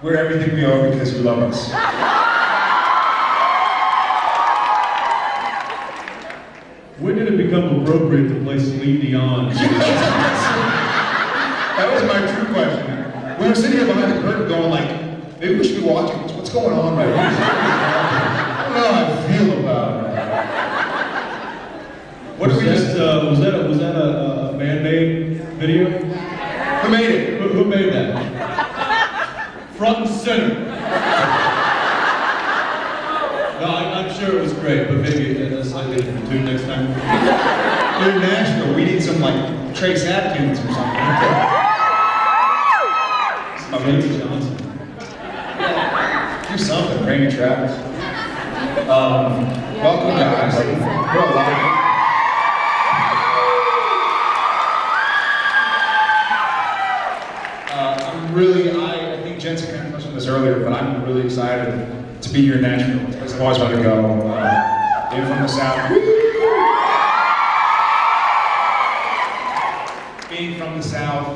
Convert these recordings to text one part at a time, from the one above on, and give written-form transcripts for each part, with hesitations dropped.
We're everything we are because you love us. When did it become appropriate to play Celine Dion? That was my true question. We were sitting here behind the curtain going like, maybe we should be watching. What's going on right now? I don't know how I feel about it. What did we just... was that a man-made video? Who made it? Who made that? Front and center. No, I'm sure it was great, but maybe a slightly different tune next time. We're in Nashville. We need some like Trace Atkins or something. Jensen Johnson. Do something. Randy Travis. Welcome, guys. We're alive. I think Jensen kind of touched on this earlier, but I'm really excited to be here in Nashville. It's a place I've always wanted to go. Being from the South. Being from the South,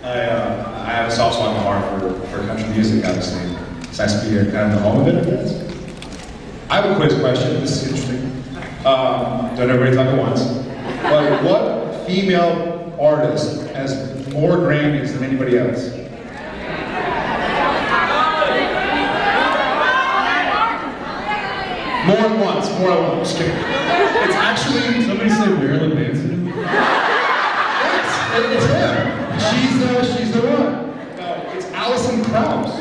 I have a soft spot in my heart for country music, obviously. It's nice to be here, kind of the home of it, I guess. I have a quiz question. This is interesting. Don't everybody talk at once. But what female artist has more Grammys than anybody else? More at once. Just kidding. It's actually... Somebody say Marilyn Manson? Yes, it's him. She's the one. It's Alison Krauss.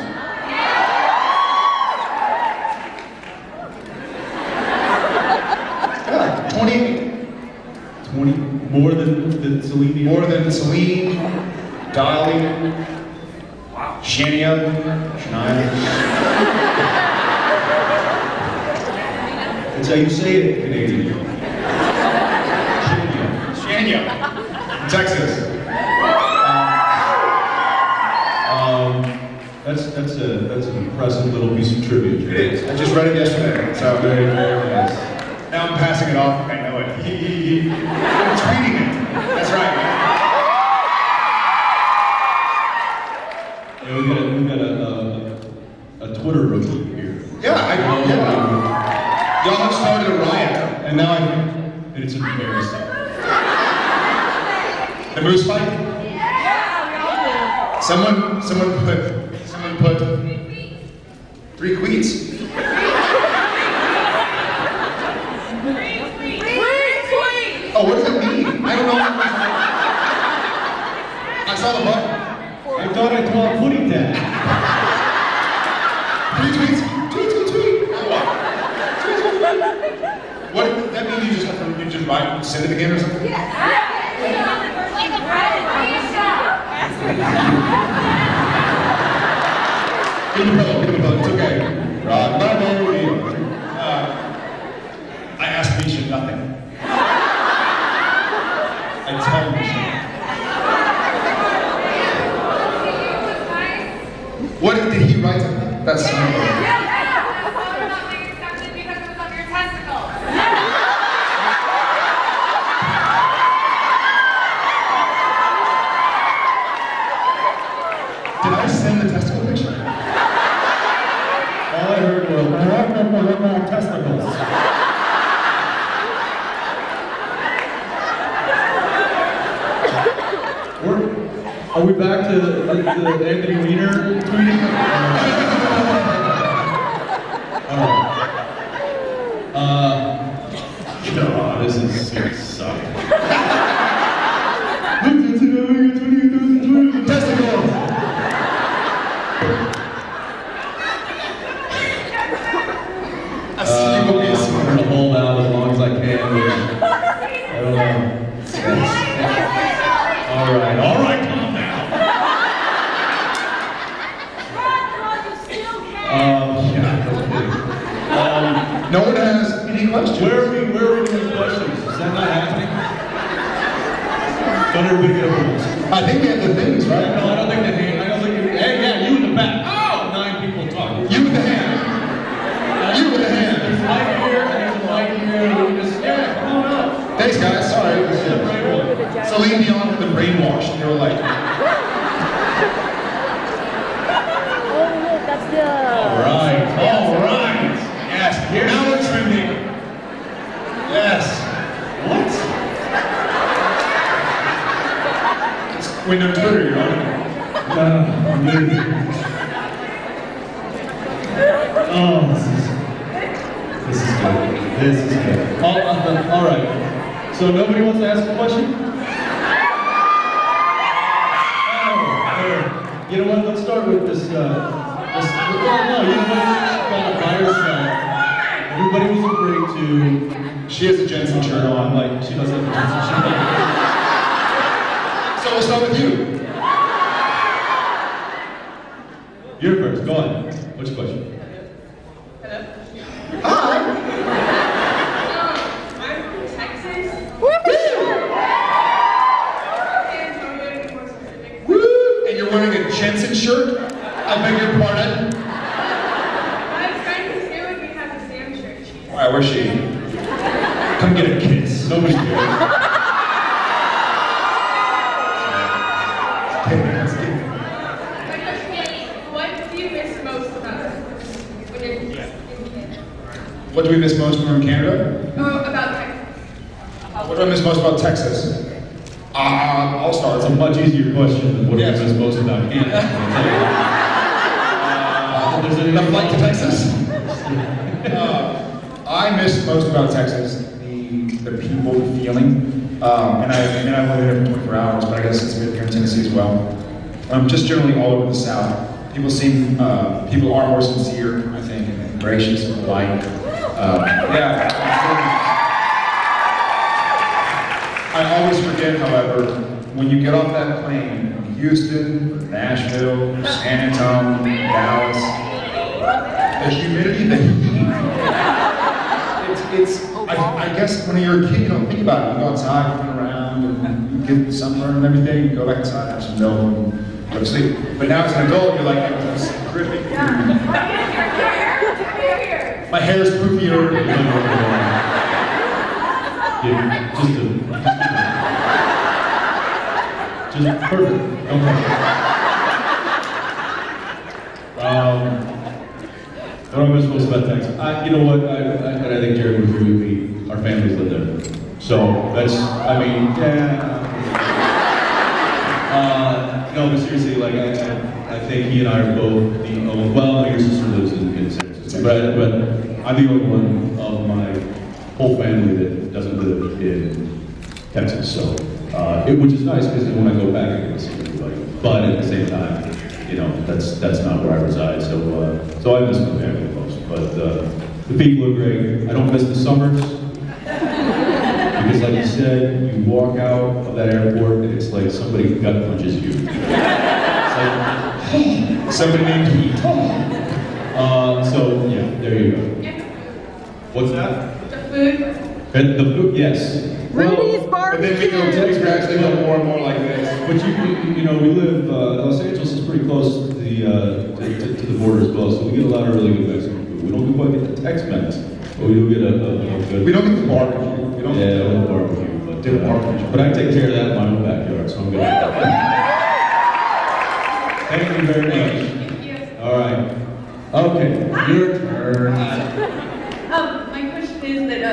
Yeah, 28. 20 more than Celine Dion? More than Celine, Dolly, Shania. That's how you say it, Canadian. Shania. Texas. That's an impressive little piece of trivia. It is. I just read it yesterday. So Very nice. now I'm passing it off. I know it. I'm tweeting it. That's right. Yeah, we've got a Twitter rookie here. Yeah, y'all have started a riot, and now it's embarrassing. The moose fight. Someone put 3 tweets. Oh, what does it mean? I don't know. I saw the button. I thought I called pudding tag. 3 tweets. Tweet. What does that mean? You just write, send it again or something? Yeah. Give me the pillow, it's okay. I asked Misha nothing. I tell Misha. What did he write something? That's Did I send the testicle picture? All I heard were testicles. Are we back to the Anthony Weiner tweeting? God, this is gonna suck. Testicle! I'm gonna hold out as long as I can. I don't know. All right, calm down. No one has any questions. Where are we doing questions? Is that not happening? Don't everybody get a rules? I think we have the things, right? No, I don't think the hand. Hey, yeah, you in the back. Oh, 9 people talking. You with the hand. You with the hand. There's a mic here, and there's a mic here, and we just, come on up. Thanks, guys. Sorry. Celine Dion had been brainwashed. They were like, Wait, no, Twitter, you're on. Oh, this is good. This is good. All right. So nobody wants to ask a question? You know what? Let's start with this. Well, no, you know what? Got a by herself. Everybody was afraid to. She has a Jensen shirt on. Like she doesn't have a Jensen shirt. So we'll start with you. You're first. Go on. What's your question? Hello? Hi. I'm from Texas. Woo! And you're wearing a Jensen shirt? I beg your pardon? My friend who's here with me has a Sam shirt. Alright, where's she? Come get a kiss. Nobody cares. My question is, what do you miss most about Texas when you're in Canada? What do we miss most when we're in Canada? Oh, about Texas. What do I miss most about Texas? I'll start. It's a much easier question than what do you miss most about Canada. The flight to Texas? I miss most about Texas the people, the feeling. And I've been here for 24 hours, but I guess it's a bit here in Tennessee as well. Just generally all over the South. People are more sincere, I think, and gracious and polite. I always forget, however, when you get off that plane from Houston, Nashville, San Antonio, Dallas, the humidity, the heat. I guess when you're a kid, you don't think about it. You go outside, run around, and you get sunburned and everything, you go back inside, have some milk, and go to sleep. But now as an adult, you're like, that's terrific. My hair is poofier. Yeah, just perfect. Okay. What am I supposed about Texas? You know what? I think Jared would agree with me. Our families live there, so that's. I mean, no, but seriously, like I think he and I are both the only. Well, your sister lives in San Francisco, but I'm the only one of my whole family that doesn't live in Texas, so which is nice because when I go back, I get to see everybody. But at the same time, you know, that's not where I reside. So I miss my family the most. But the people are great. I don't miss the summers because, like you said, you walk out of that airport and it's like somebody gut punches you. It's like somebody named Heat. So yeah, there you go. What's that? The food. The food, yes. Rudy's barbecue. And then we gradually go more and more like this. But you know, we live. Los Angeles is pretty close to the border as well, so we get a lot of really good Mexican food. We don't quite get the Tex-Mex, but we do get a good. We don't get the barbecue. We don't get the barbecue, barbecue. But I take care of that in my own backyard, so I'm good. Thank you very much. Thank you. All right. Okay, your turn. My question is that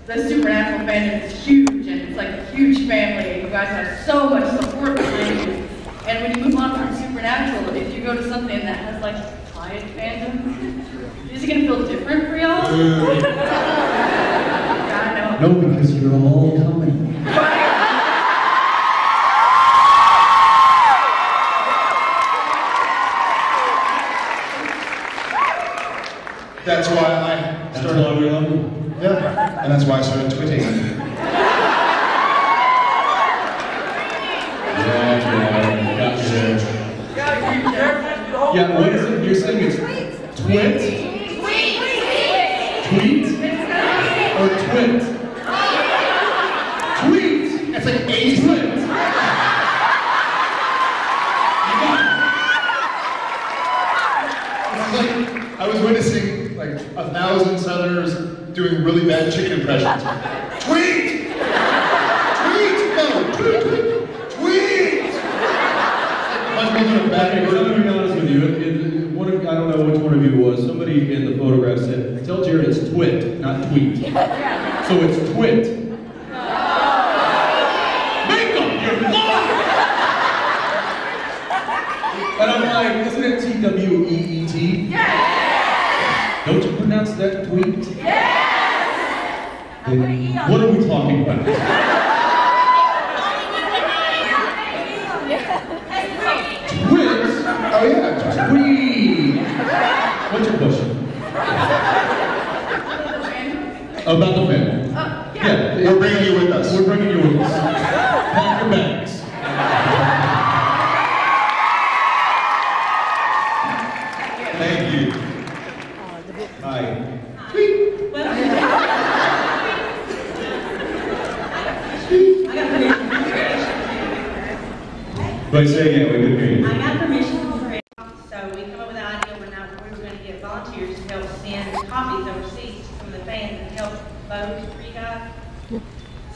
the Supernatural fandom is huge, and it's like a huge family, and you guys have so much support behind you. And when you move on from Supernatural, if you go to something that has like quiet fandom, is it gonna feel different for y'all? Yeah, I know. No, because you're all coming. That's why I started. Yeah, and that's why I started tweeting. Yeah, what is it? You're saying it's twit? Tweet? Or twit? Tweet! It's like 80 Twit! I was witnessing like 1,000 Southerners doing really bad chicken impressions. Tweet! Tweet! No! Tweet! Tweet! Much more than a bad I'm going to be honest with you. I don't know which one of you it was. Somebody in the photograph said, tell Jared it's twit, not tweet. So it's twit. Make up your mind! isn't it T-W-E-E-T? Yes! Don't you pronounce that tweet? Yes! What are we talking about? Twins? Oh yeah. Tweet! What's your question? About the family. Yeah. We're bringing you with us. We're bringing you with us. Pack your bags. Thank you. Hi. But say again, we couldn't hear you. I got permission for it. So we come up with an idea when we were going to get volunteers to help send copies overseas to some of the fans and help vote for you guys.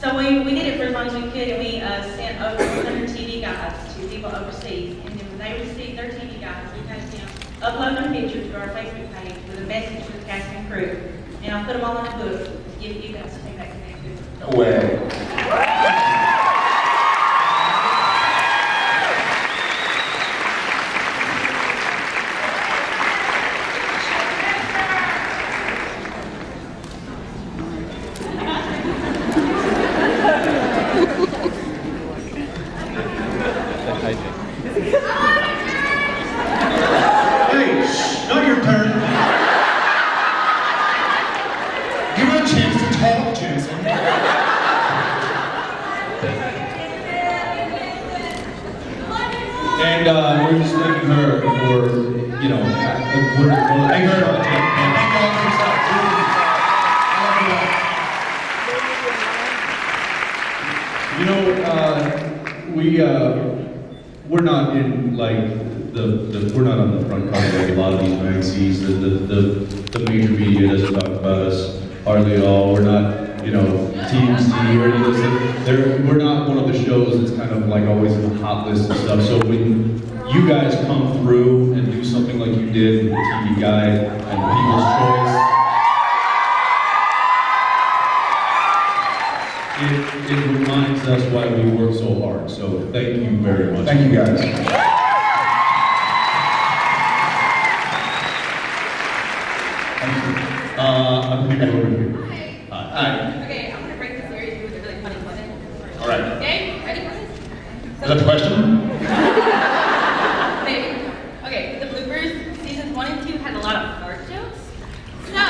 So we did it for as long as we could, and we sent over 100 TV guides to people overseas. And then when they received their TV guides, we had them upload their pictures to our Facebook page with a message to the cast and crew. And I'll put them all in a book to give you guys to take back to next week. No way. Hey, shh, not your turn. Give her a chance to talk, Jensen. And we're just thanking her for, you know, Thank her. You know, we're not in like we're not on the front cover like a lot of these magazines. The major media doesn't talk about us hardly at all. We're not, you know, TMZ or any of those things. We're not one of the shows that's kind of like always in the hot list and stuff. So when you guys come through and do something like you did with the TV Guide and People's Choice, it reminds us why we work so hard. So thank you very much. Thank you guys. I'm gonna go over here. Hi. Okay, I'm gonna break the series with a really funny question. All right. Okay, ready for this? Is that the question? Maybe. Okay, the bloopers, seasons 1 and 2 had a lot of fart jokes. So,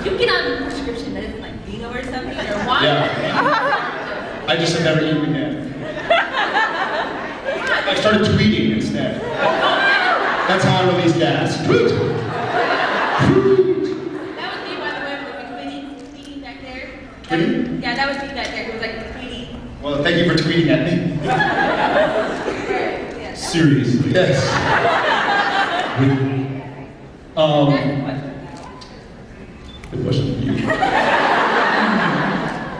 you get on a prescription that isn't like Vino or something, or wine. Yeah. I just have never eaten again. I started tweeting instead. That's how I release gas. Tweet! Tweet! That was me, by the way, with the tweeting back there. Tweeting? Yeah, that was me back there. It was like tweeting. Well, thank you for tweeting at me. Yeah, Seriously. Yes. The question for you.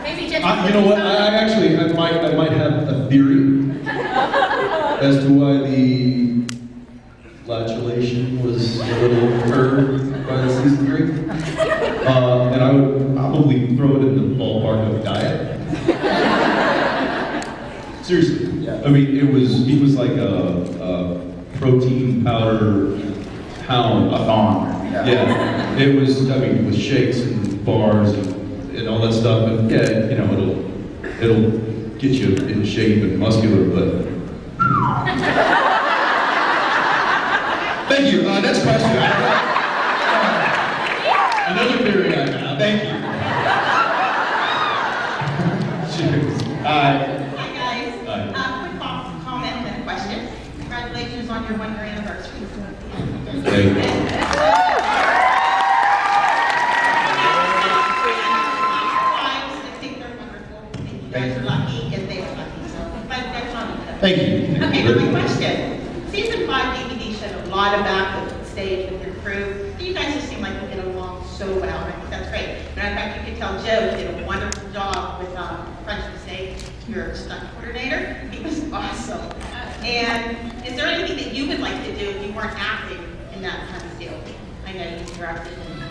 Maybe Jensen. You know what? I might have a theory as to why the flatulation was a little curved by the season 3. And I would probably throw it in the ballpark of diet. Seriously. Yeah. I mean, he was like a protein powder hound. A thong. Yeah. It was, I mean, with shakes and bars and all that stuff. And yeah, you know, it'll get you in shape and muscular, but. Thank you. Next question. Another theory I have. Thank you. Cheers. Hi guys. Hi. Quick comment and a question. Congratulations on your 1-year anniversary. Thank you. I think they're wonderful. I think you guys are lucky and they're lucky. So that's on you. Thank you. Okay, quick question. Season 5 DVD showed a lot about the stage with your crew. You guys just seem like you get along so well. I think that's great. Matter of fact, you could tell Joe did a wonderful job with French Mistake, your stunt coordinator. He was awesome. And is there anything that you would like to do if you weren't acting in that kind of deal? I know you directed and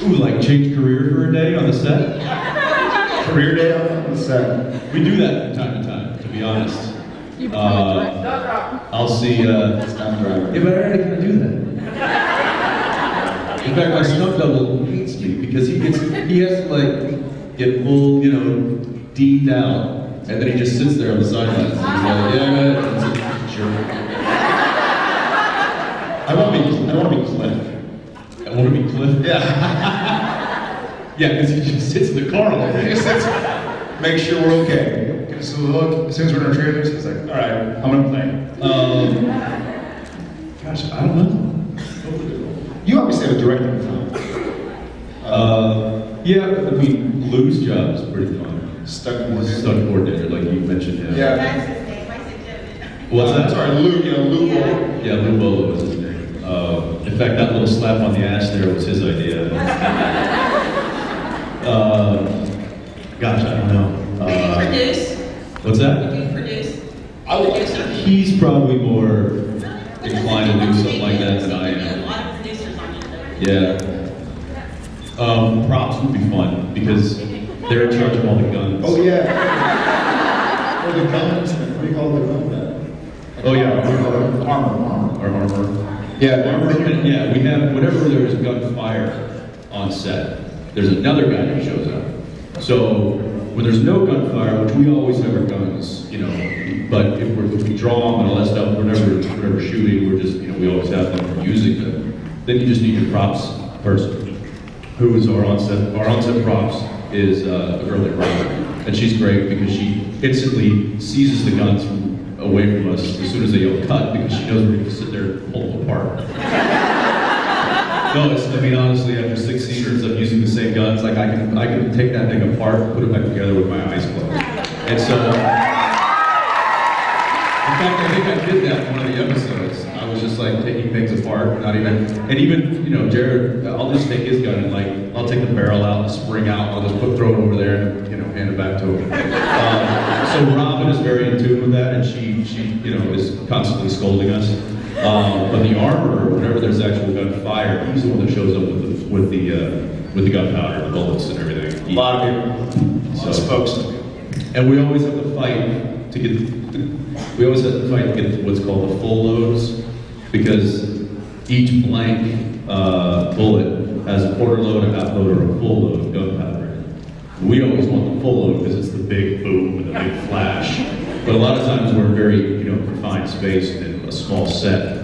Ooh, like change career for a day on the set? Career day on the set. We do that from time to time, to be honest. I'll see, Stunt driver. yeah, but I already kind of do that. In fact, my stunt double hates me because he has to like get full, you know, deaned out, and then he just sits there on the sidelines. He's like, yeah, sure. I want to be Cliff. I want to be Cliff. Yeah. Yeah, because he just sits in the car all He day. just sits, make sure we're okay. Give us a look. As soon as we're in our trailers, he's like, all right, I'm gonna play. Gosh, I don't know. You obviously have a directing film. Yeah, I mean, Lou's job is pretty fun. Stunt Stunt coordinator, like you mentioned him. Yeah. That's his name, I said Joe. What's that? Sorry, Lou. You know, Lou. Yeah. Yeah, Lou Bolo was his name. In fact, that little slap on the ass there was his idea. Gosh, I don't know. Do you produce? What's that? Do you produce? I would like Producer? He's probably more inclined to do something like that than I A am. lot of producers on your show. Yeah. Props would be fun because they're in charge of all the guns. Oh yeah. Or the guns. What do you call the gun? Oh yeah, Armor. our armor. Yeah. Armor, yeah, we have, whenever there's gunfire on set, there's another guy that shows up. So when there's no gunfire, which we always have our guns, you know, but if we draw them and all that stuff, whenever shooting, we're just, you know, we always have them, we're using them. Then you just need your props person, who is our onset props is a girl named Robin, and she's great because she instantly seizes the guns away from us as soon as they yell cut because she knows we're going to sit there and pull them apart. No, I mean honestly, after 6 seasons of using the same guns, like I can take that thing apart and put it back together with my eyes closed. And so, in fact, I think I did that in one of the episodes. I was just like taking things apart, not even, and even, you know, Jared, I'll just take his gun and like, I'll take the barrel out, the spring out, I'll just throw it over there and, you know, hand it back to him. So Robin is very in tune with that, and she you know, is constantly scolding us. But the armor, whenever there's actual gunfire, he's the one that shows up with the gunpowder, the bullets, and everything. A lot of people. So, Folks. and we always have to fight to get. We always have to fight to get what's called the full loads, because each blank bullet has a quarter load, a half load, or a full load of gunpowder in it. We always want the full load because it's the big boom and the big flash. But a lot of times we're in very, you know, confined space and a small set,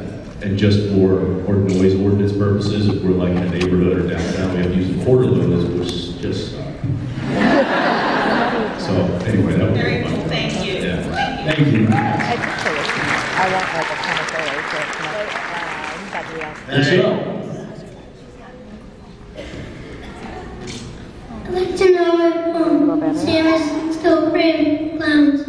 and just for noise ordinance purposes, if we're like in a neighborhood or downtown, we have to use a quarter load, which just suck. So anyway, that was Very fun. cool, thank you. Yeah. Thank you. Thank you. I want like a kind of photo, so it's not Yes, sir. I'd like to know if Sam is still afraid of clowns.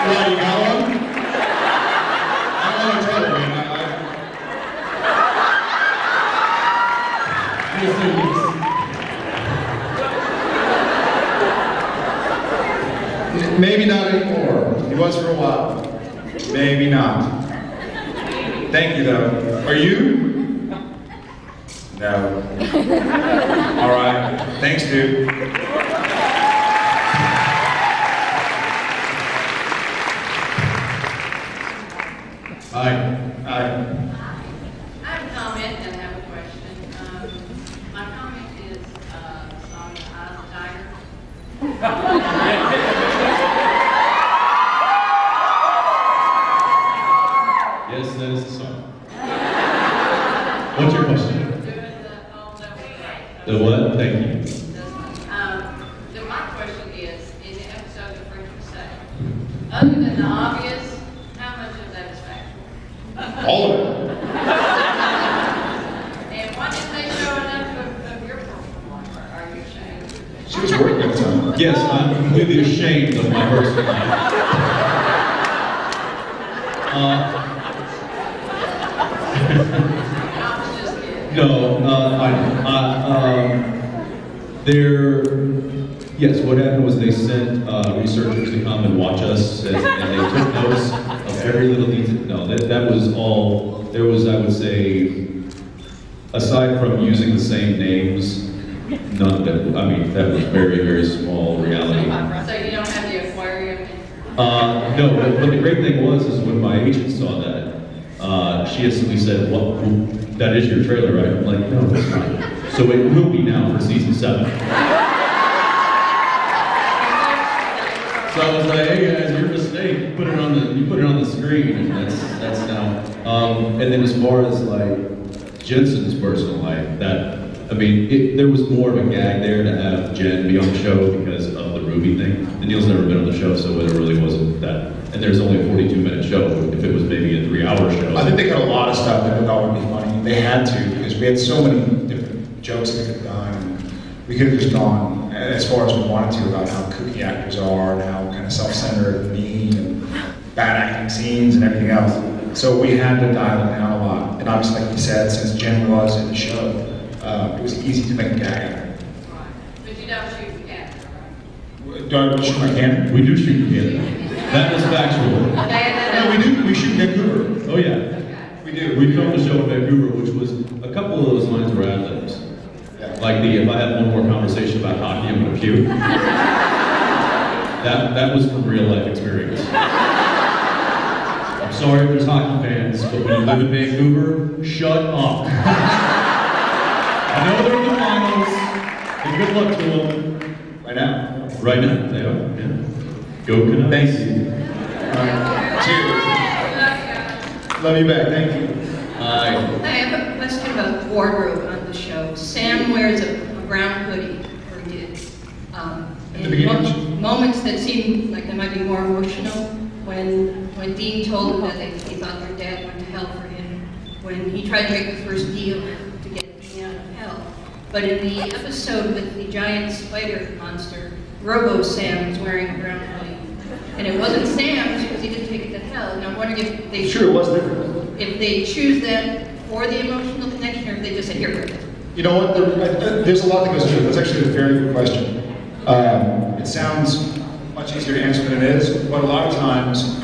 Yeah, you got one? I don't know what to tell you, man. Maybe not anymore. He was for a while. Maybe not. Thank you, though. Are you? No. All right. Thanks, dude. Hi. Hi. I have a comment and I have a question. My comment is the song Eye of the Tiger. Yes, that is the song. What's your question? The what? Thank you. Then my question is, in the episode of French Say, other than the obvious, how much of that is factual? All of it. And why didn't they show enough of your personal life? Are you ashamed? She was working at the time. Yes, I'm completely ashamed of my personal life. I was just kidding. No, yes, what happened was they sent researchers to come and watch us, and they took notes of every little detail. No, that was all, there was, I would say, aside from using the same names, none of that, I mean, that was very, very small reality. So you don't have the aquarium? No, but the great thing was, is when my agent saw that, she instantly said, well, that is your trailer, right? I'm like, no, it's not. So it will be now for season 7. So I was like, hey guys, your mistake. You put it on the screen, and that's now. And then as far as like Jensen's personal life, I mean, there was more of a gag there to have Jen be on the show because of the Ruby thing. And Neil's never been on the show, so it really wasn't that. And there's only a 42-minute show. If it was maybe a 3-hour show. I think they got a lot of stuff that they thought would be funny. They had to, because we had so many different jokes that we could have done. And we could have just gone as far as we wanted to about how kooky actors are and how kind of self-centered and mean and bad acting scenes and everything else. So we had to dial it down a lot. And obviously, like you said, since Jen was in the show, it was easy to make a gag out of it. But you don't shoot the camera. Do I shoot my cannon? We do shoot together. That is factual. No, we do. We shoot in Vancouver. Oh yeah. We do. We filmed a show in Vancouver, which was a couple of those lines were ad-libs. Like if I have one more conversation about hockey, I'm gonna puke. That was from real life experience. I'm sorry if there's hockey fans, but when you live in Vancouver, shut up. I know they're in the finals, and good luck to them. Right now? Right now, they are, yeah. Go Canucks. Thank you. Cheers. Love you back, thank you. I have a question about wardrobe on the show. Sam wears a brown hoodie, or he did. At the beginning? Moments that seem like they might be more emotional, when Dean told him that he thought their dad went to hell for him, when he tried to make the first deal to get Dean out of hell. But in the episode with the giant spider monster, Robo Sam was wearing a brown hoodie. And it wasn't Sam's because he didn't take it to hell. And I'm wondering if they Sure, it was different. If they choose that for the emotional connection, or if they just said, here, Chris. You know what? There's a lot that goes into it. That's actually a very good question. It sounds much easier to answer than it is, but a lot of times,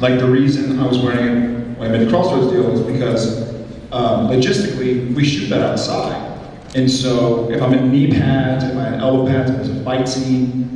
like the reason I was wearing it when I made the Crossroads deal is because logistically, we shoot that outside. And so if I'm in knee pads, if I'm in elbow pads, if there's a fight scene,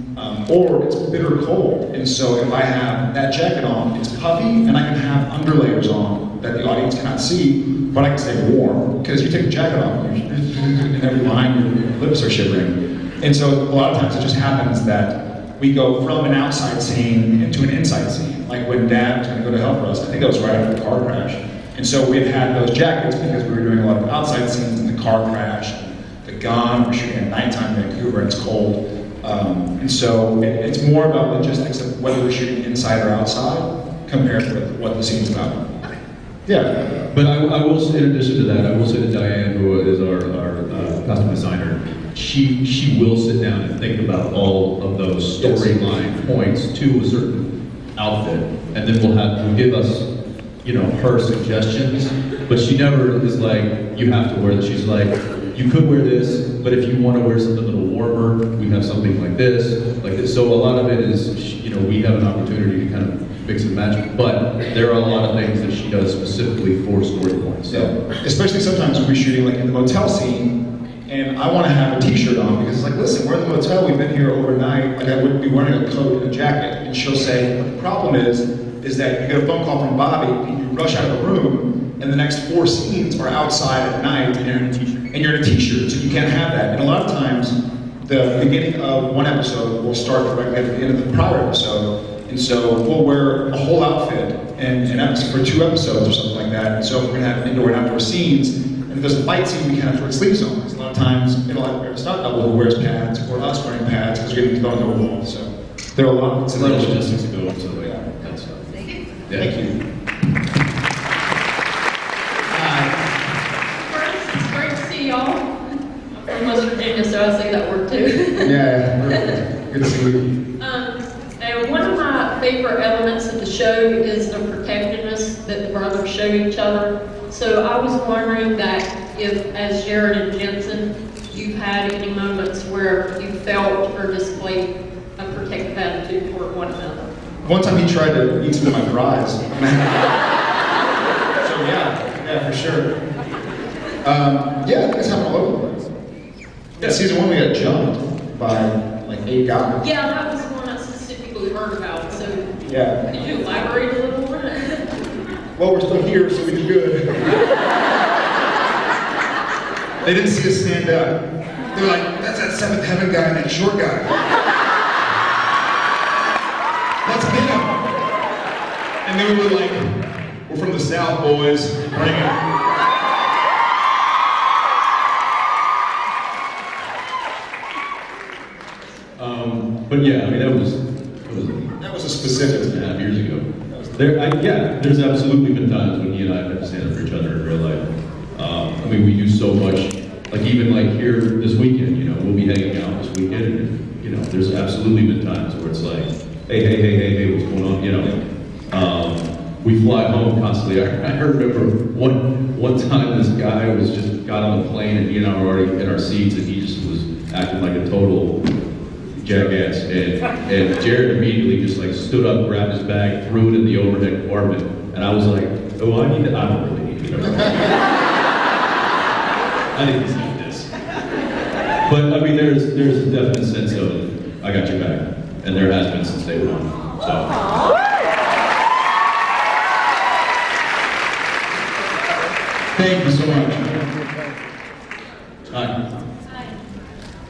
or it's bitter cold. And so if I have that jacket on, it's puffy, and I can have underlayers on that the audience cannot see, but I can stay warm. Because you take the jacket off, and every line, your lips are shivering. And so a lot of times it just happens that we go from an outside scene into an inside scene. Like when Dad was going to go to hell for us, I think that was right after the car crash. And so we had those jackets because we were doing a lot of outside scenes in the car crash, the gun, we're shooting at nighttime in Vancouver, and it's cold. And so it's more about logistics of whether we're shooting inside or outside compared with what the scene's about. Yeah. But I will say, in addition to that, I will say that Diane, who is our costume designer, she will sit down and think about all of those storyline points to a certain outfit, and then will give us, her suggestions. But she never is like, you have to wear this. She's like, you could wear this, but if you want to wear something a little warmer, we have something like this, like this. So a lot of it is, we have an opportunity to kind of mix and match, but there are a lot of things that she does specifically for story points. So. Yeah. Especially sometimes when we're shooting like in the motel scene, and I want to have a t-shirt on because it's like, listen, we're in the motel, we've been here overnight, like I wouldn't be wearing a coat and a jacket. And she'll say, but the problem is that you get a phone call from Bobby, and you rush out of the room, and the next 4 scenes are outside at night, and you're in a t-shirt. And you're in a t-shirt, so you can't have that. And a lot of times, the beginning of one episode will start directly at the end of the prior episode. And so we'll wear a whole outfit and for 2 episodes or something like that. And so we're gonna have indoor and outdoor scenes. And if there's a fight scene, we can't have to wear sleeves on. Because a lot of times, it'll have a stunt double who wears pads, or us wearing pads, because we're getting to go into a wall. So there are a lot of logistics to go into it. Thank you. Yeah. Thank you. From West Virginia, so I say that word too. Yeah, good to see you. And one of my favorite elements of the show is the protectiveness that the brothers show each other. So I was wondering that if, as Jared and Jensen, you've had any moments where you felt or displayed a protective attitude toward one another. One time he tried to eat some of my fries. So yeah, for sure. Yeah, I think it's happened all over the place. Yeah, season 1 we got jumped by like 8 guys. Yeah, that was the one I specifically heard about, so Yeah. could you elaborate a little more? Well, we're still here, so we did good. They didn't see us stand up. They were like, that's that seventh heaven guy and that short guy. That's him. And they were like, we're from the South, boys. Bring it. But yeah, I mean, that was a specific 2.5 years ago. There's absolutely been times when he and I have had to stand up for each other in real life. I mean, we do so much, like even like here this weekend, you know, we'll be hanging out this weekend, and, you know, there's absolutely been times where it's like, hey, what's going on, you know? We fly home constantly. I remember one time this guy got on the plane and he and I were already in our seats and he just was acting like a total jackass, and Jared immediately just like stood up, grabbed his bag, threw it in the overhead compartment, and I was like, oh, I don't really need to. I think he's need this. But I mean, there's a definite sense of I got your back, and there has been since day one. So. Thank you so much. Hi.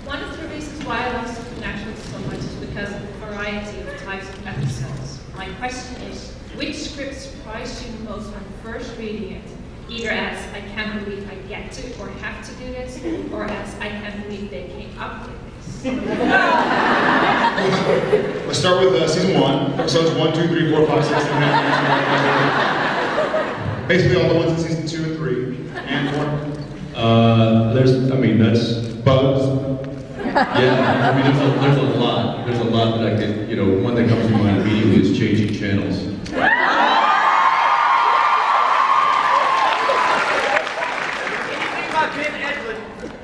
One of the reasons why I love Supernatural so much is because of the variety of types of episodes. My question is, which script surprised you the most when first reading it? Either as, I can't believe I get to or have to do this, or as, I can't believe they came up with this. Let's start with season 1, episodes 1, 2, 3, 4, 5, 6, 7, 8, 9, 10, 11, 12. Basically all the ones in season 2 and 3, and 4. That's Bugs. Yeah, I mean, there's a lot that I could, you know, one that comes to mind immediately is changing channels.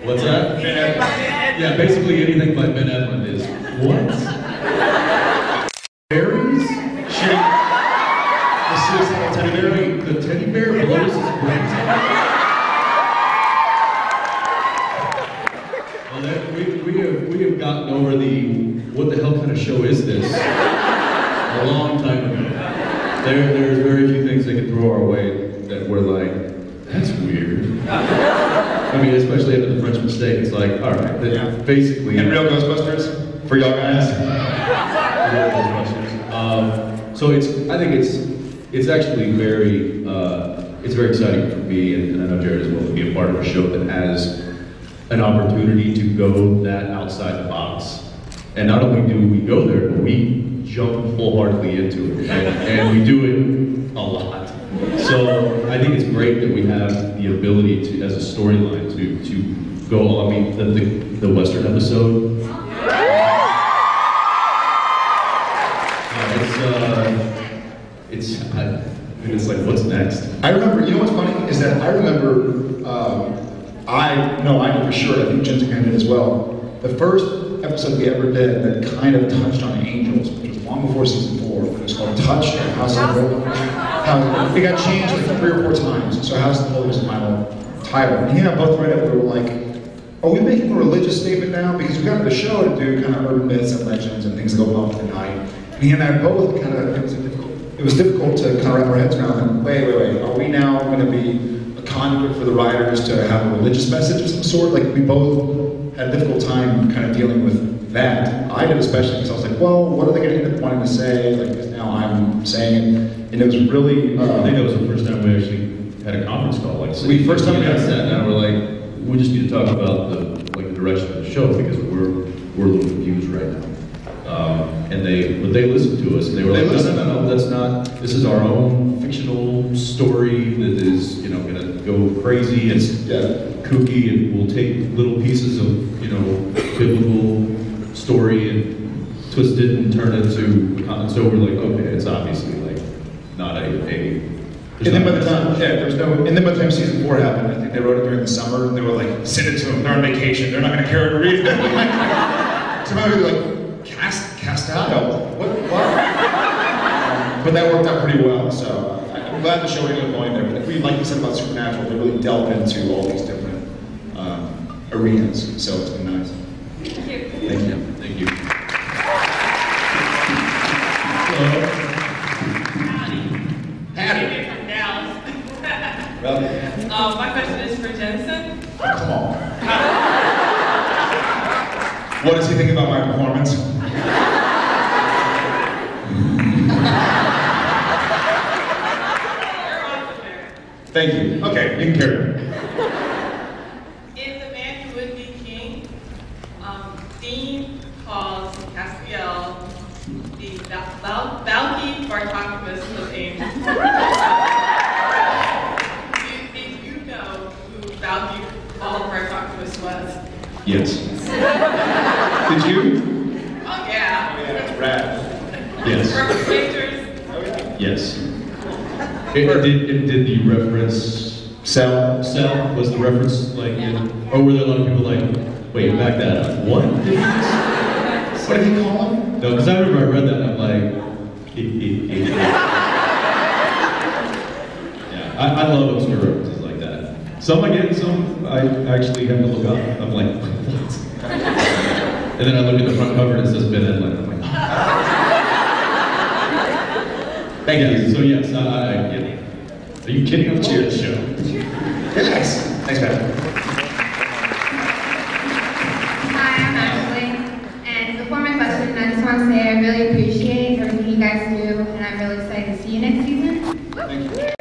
What's that? Ben Edlund. Yeah, basically anything by Ben Edlund is, what? Berries? Shooting the suicidal teddy bear. The teddy bear blows his brains out. Well, we have gotten over the, what the hell kind of show is this? A long time ago. There's very few things they can throw our way that we're like, that's weird. I mean, especially after the French mistake, it's like, all right, basically. And Real Ghostbusters for y'all guys. Real Ghostbusters. So I think it's actually very, it's very exciting for me, and I know Jared as well, to be a part of a show that has an opportunity to go that outside the box. And not only do we go there, but we jump full-heartedly into it, and we do it a lot. So I think it's great that we have the ability to, as a storyline, to go. I mean, the Western episode. It's like, what's next? I remember. You know what's funny is that I remember. I know for sure. I think Jensen did as well. The first episode we ever did that kind of touched on angels, which was long before season 4. It was called Touch and House of the Holy. It got changed like 3 or 4 times, so House of the Holy was the final title. And he and I both read it, we were like, are we making a religious statement now? Because we got the show to do kind of urban myths and legends and things that go on at night. And he and I both kind of, it was difficult to kind of wrap our heads around, like, wait, are we now going to be a conduit for the writers to have a religious message of some sort? Like, we both had a difficult time kind of dealing with that. I did especially because I was like, well, what are they going to end up wanting to say? Like, because now I'm saying it. And it was really... I think that was the first time we actually had a conference call. Like, sat down, we're like, we just need to talk about the direction of the show because we're a little confused right now. But they listened to us and they were like, no, that's not. This is our own fictional story that is, you know, going to go crazy and kooky, and we'll take little pieces of, you know, biblical story and twist it and turn it to. So we're like, okay, it's obviously like not a. And then by the time, and then by the time season 4 happened, I think they wrote it during the summer, and they were like, send it to them, they're on vacation, they're not going to care to read it. So now they're like, cast out? What? But that worked out pretty well, so I'm glad the show ended up going there. But if we, like you said about Supernatural, they really delved into all these different arenas. So it's been nice. Thank you. Thank you. Thank you. Patty. Here from Dallas. Well, My question is for Jensen. come on. What does he think about my performance? You're awesome there. Thank you. Okay, you can carry on. In The Man Who Would Be King, Dean calls Castiel the Valky Bartocopoulos of AIM. Do you know who Valky Bartocopoulos was? Yes. Did you? Oh yeah. Yeah, that's rad. Yes. Perpetrators. Oh yeah. Yes. Did the reference Sell. was the reference like, or were there a lot of people like, wait, back that up? What? What did he call him? No, because I remember I read that and I'm like, yeah, I love obscure references like that. Some I get, some I actually have to look up. I'm like, what? And then I look at the front cover and it says Ben Edlund. I'm like, Thank you. so yes, I get it. Are you kidding? I'm cheering the show. Yes. Thanks, man. Hi, I'm Ashley, and before my question, I just want to say I really appreciate everything you guys do, and I'm really excited to see you next season. Thank you.